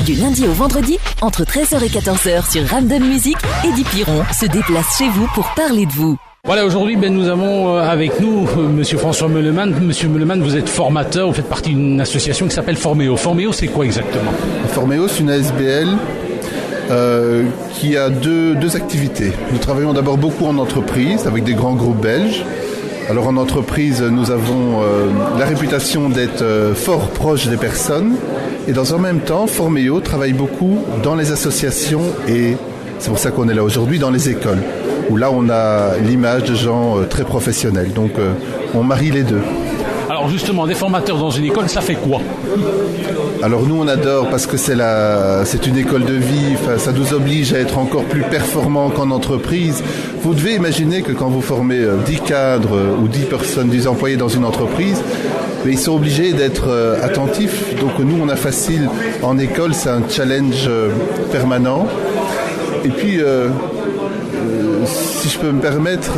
Du lundi au vendredi, entre 13h et 14h sur Random Music, Eddie Piron se déplace chez vous pour parler de vous. Voilà, aujourd'hui, nous avons avec nous Monsieur François Meuleman. Monsieur Meuleman, vous êtes formateur, vous faites partie d'une association qui s'appelle Forméo. Forméo, c'est quoi exactement? Forméo, c'est une ASBL qui a deux activités. Nous travaillons d'abord beaucoup en entreprise avec des grands groupes belges. Alors en entreprise, nous avons la réputation d'être fort proche des personnes. Et dans un même temps, Forméo travaille beaucoup dans les associations et c'est pour ça qu'on est là aujourd'hui, dans les écoles, où là on a l'image de gens très professionnels. Donc on marie les deux. Alors justement, des formateurs dans une école, ça fait quoi? Alors nous on adore parce que c'est une école de vie, ça nous oblige à être encore plus performants qu'en entreprise. Vous devez imaginer que quand vous formez 10 cadres ou 10 personnes, 10 employés dans une entreprise, mais ils sont obligés d'être attentifs. Donc nous on a facile en école, c'est un challenge permanent. Et puis si je peux me permettre,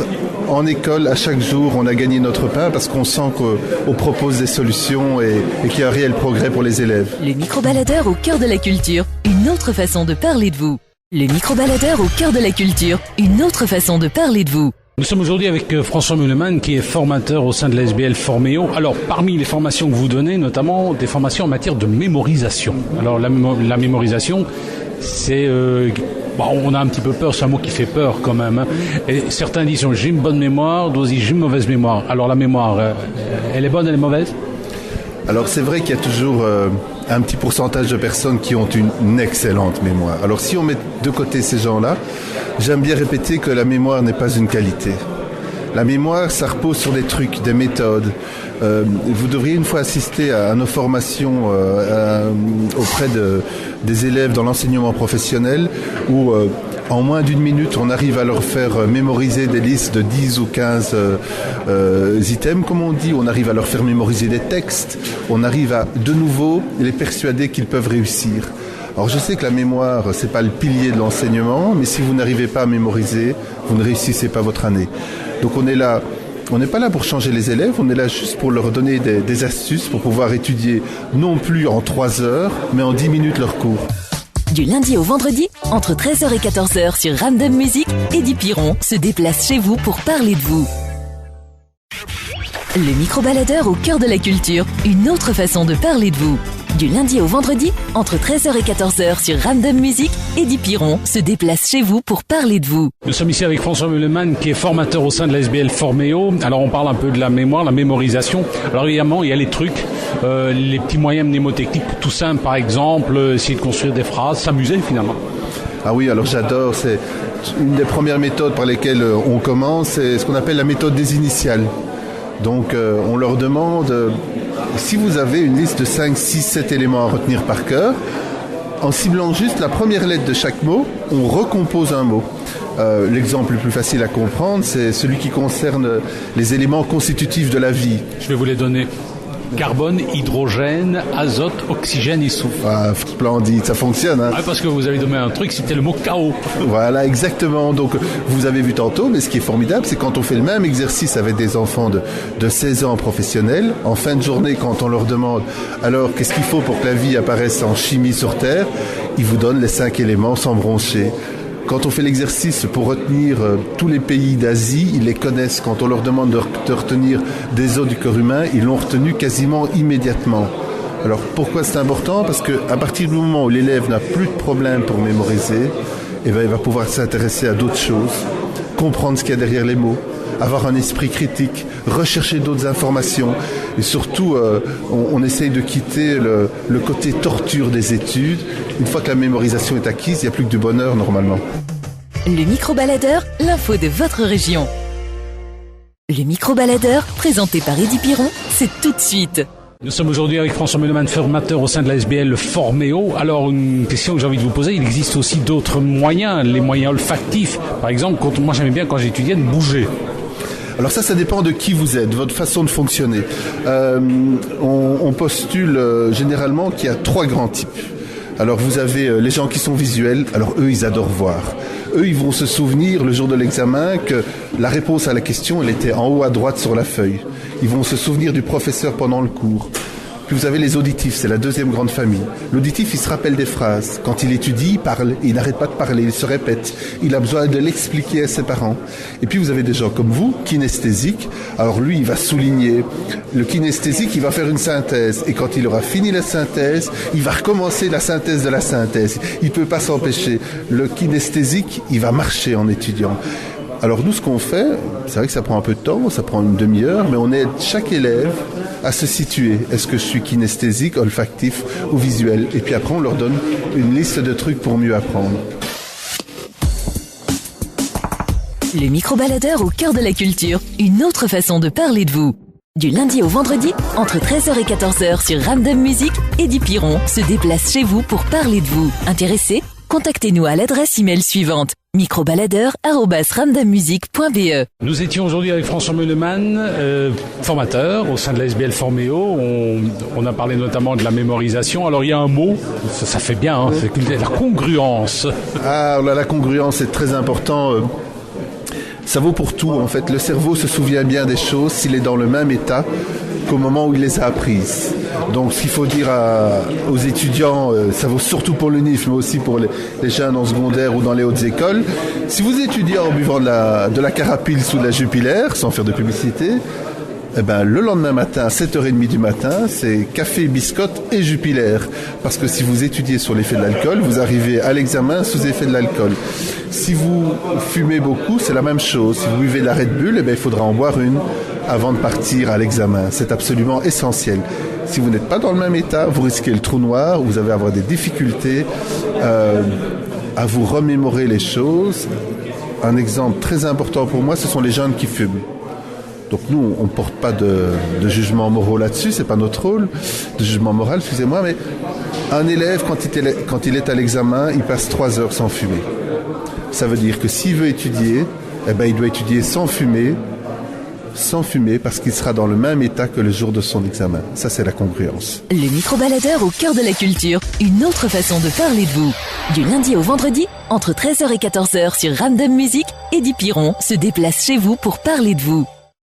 en école, à chaque jour, on a gagné notre pain parce qu'on sent qu'on propose des solutions et qu'il y a un réel progrès pour les élèves. Le micro-baladeur au cœur de la culture, une autre façon de parler de vous. Le micro-baladeur au cœur de la culture, une autre façon de parler de vous. Nous sommes aujourd'hui avec François Meuleman qui est formateur au sein de l'ASBL Forméo. Alors parmi les formations que vous donnez, notamment des formations en matière de mémorisation. Alors la mémorisation, c'est... on a un petit peu peur, c'est un mot qui fait peur quand même. Hein. Et certains disent j'ai une bonne mémoire, d'autres disent j'ai une mauvaise mémoire. Alors la mémoire, elle est bonne, elle est mauvaise? Alors c'est vrai qu'il y a toujours un petit pourcentage de personnes qui ont une excellente mémoire. Alors si on met de côté ces gens-là, j'aime bien répéter que la mémoire n'est pas une qualité. La mémoire, ça repose sur des trucs, des méthodes. Vous devriez une fois assister à nos formations auprès des élèves dans l'enseignement professionnel où en moins d'une minute, on arrive à leur faire mémoriser des listes de 10 ou 15 items, comme on dit. On arrive à leur faire mémoriser des textes. On arrive à, de nouveau, les persuader qu'ils peuvent réussir. Alors je sais que la mémoire, c'est pas le pilier de l'enseignement, mais si vous n'arrivez pas à mémoriser, vous ne réussissez pas votre année. Donc on est là, on n'est pas là pour changer les élèves, on est là juste pour leur donner des astuces pour pouvoir étudier non plus en 3 heures, mais en 10 minutes leur cours. Du lundi au vendredi, entre 13h et 14h sur Random Music, Eddie Piron se déplace chez vous pour parler de vous. Le micro-baladeur au cœur de la culture, une autre façon de parler de vous. Du lundi au vendredi, entre 13h et 14h sur Random Music, Eddie Piron se déplace chez vous pour parler de vous. Nous sommes ici avec François Meuleman qui est formateur au sein de l'ASBL Forméo. Alors on parle un peu de la mémoire, la mémorisation. Alors évidemment, il y a les trucs, les petits moyens mnémotechniques tout simples, par exemple, essayer de construire des phrases, s'amuser finalement. Ah oui, alors j'adore, c'est une des premières méthodes par lesquelles on commence, c'est ce qu'on appelle la méthode des initiales. Donc on leur demande, si vous avez une liste de 5, 6, 7 éléments à retenir par cœur, en ciblant juste la première lettre de chaque mot, on recompose un mot. L'exemple le plus facile à comprendre, c'est celui qui concerne les éléments constitutifs de la vie. Je vais vous les donner. Carbone, hydrogène, azote, oxygène et soufre. Ah, splendide, ça fonctionne. Hein. Ah, parce que vous avez donné un truc, c'était le mot chaos. Voilà, exactement. Donc, vous avez vu tantôt, mais ce qui est formidable, c'est quand on fait le même exercice avec des enfants de 16 ans professionnels, en fin de journée, quand on leur demande alors qu'est-ce qu'il faut pour que la vie apparaisse en chimie sur Terre, ils vous donnent les 5 éléments sans broncher. Quand on fait l'exercice pour retenir tous les pays d'Asie, ils les connaissent. Quand on leur demande de retenir des os du corps humain, ils l'ont retenu quasiment immédiatement. Alors pourquoi c'est important? Parce qu'à partir du moment où l'élève n'a plus de problème pour mémoriser, il va pouvoir s'intéresser à d'autres choses, comprendre ce qu'il y a derrière les mots, avoir un esprit critique, rechercher d'autres informations. Et surtout, on essaye de quitter le côté torture des études. Une fois que la mémorisation est acquise, il n'y a plus que du bonheur normalement. Le micro-baladeur, l'info de votre région. Le micro-baladeur, présenté par Eddie Piron, c'est tout de suite. Nous sommes aujourd'hui avec François Meuleman, formateur au sein de l'ASBL Forméo. Alors, une question que j'ai envie de vous poser, il existe aussi d'autres moyens, les moyens olfactifs. Par exemple, moi j'aimais bien quand j'étudiais de bouger. Alors ça dépend de qui vous êtes, de votre façon de fonctionner. On postule généralement qu'il y a 3 grands types. Alors vous avez les gens qui sont visuels, alors eux ils adorent voir. Eux ils vont se souvenir le jour de l'examen que la réponse à la question elle était en haut à droite sur la feuille. Ils vont se souvenir du professeur pendant le cours. Puis vous avez les auditifs, c'est la deuxième grande famille. L'auditif, il se rappelle des phrases. Quand il étudie, il parle, il n'arrête pas de parler, il se répète. Il a besoin de l'expliquer à ses parents. Et puis vous avez des gens comme vous, kinesthésiques. Alors lui, il va souligner. Le kinesthésique, il va faire une synthèse. Et quand il aura fini la synthèse, il va recommencer la synthèse de la synthèse. Il ne peut pas s'empêcher. Le kinesthésique, il va marcher en étudiant. Alors nous, ce qu'on fait, c'est vrai que ça prend un peu de temps, ça prend une demi-heure, mais on aide chaque élève à se situer. Est-ce que je suis kinesthésique, olfactif ou visuel? Et puis après, on leur donne une liste de trucs pour mieux apprendre. Le micro-baladeur au cœur de la culture, une autre façon de parler de vous. Du lundi au vendredi, entre 13h et 14h sur Random Music, Eddie Piron se déplace chez vous pour parler de vous. Intéressé? Contactez-nous à l'adresse email suivante: microbaladeur@randommusic.be. Nous étions aujourd'hui avec François Meuleman, formateur au sein de la SBL Forméo. On a parlé notamment de la mémorisation. Alors il y a un mot, ça fait bien, hein, c'est la congruence. Ah là, la congruence est très important. Ça vaut pour tout en fait. Le cerveau se souvient bien des choses s'il est dans le même état qu'au moment où il les a apprises. Donc ce qu'il faut dire aux étudiants, ça vaut surtout pour l'UNIF, mais aussi pour les jeunes en secondaire ou dans les hautes écoles. Si vous étudiez en buvant de la carapils ou de la Jupiler, sans faire de publicité, eh ben, le lendemain matin, à 7h30 du matin, c'est café, biscotte et Jupiler. Parce que si vous étudiez sur l'effet de l'alcool, vous arrivez à l'examen sous effet de l'alcool. Si vous fumez beaucoup, c'est la même chose. Si vous buvez de la Red Bull, eh ben, il faudra en boire une avant de partir à l'examen. C'est absolument essentiel. Si vous n'êtes pas dans le même état, vous risquez le trou noir, vous allez avoir des difficultés à vous remémorer les choses. Un exemple très important pour moi, ce sont les jeunes qui fument. Donc nous, on ne porte pas de jugement moral là-dessus, c'est pas notre rôle, de jugement moral, excusez-moi, mais un élève, quand il est à l'examen, il passe 3 heures sans fumer. Ça veut dire que s'il veut étudier, eh ben, il doit étudier sans fumer, parce qu'il sera dans le même état que le jour de son examen. Ça, c'est la congruence. Le micro-baladeur au cœur de la culture, une autre façon de parler de vous. Du lundi au vendredi, entre 13h et 14h sur Random Music, Eddie Piron se déplace chez vous pour parler de vous.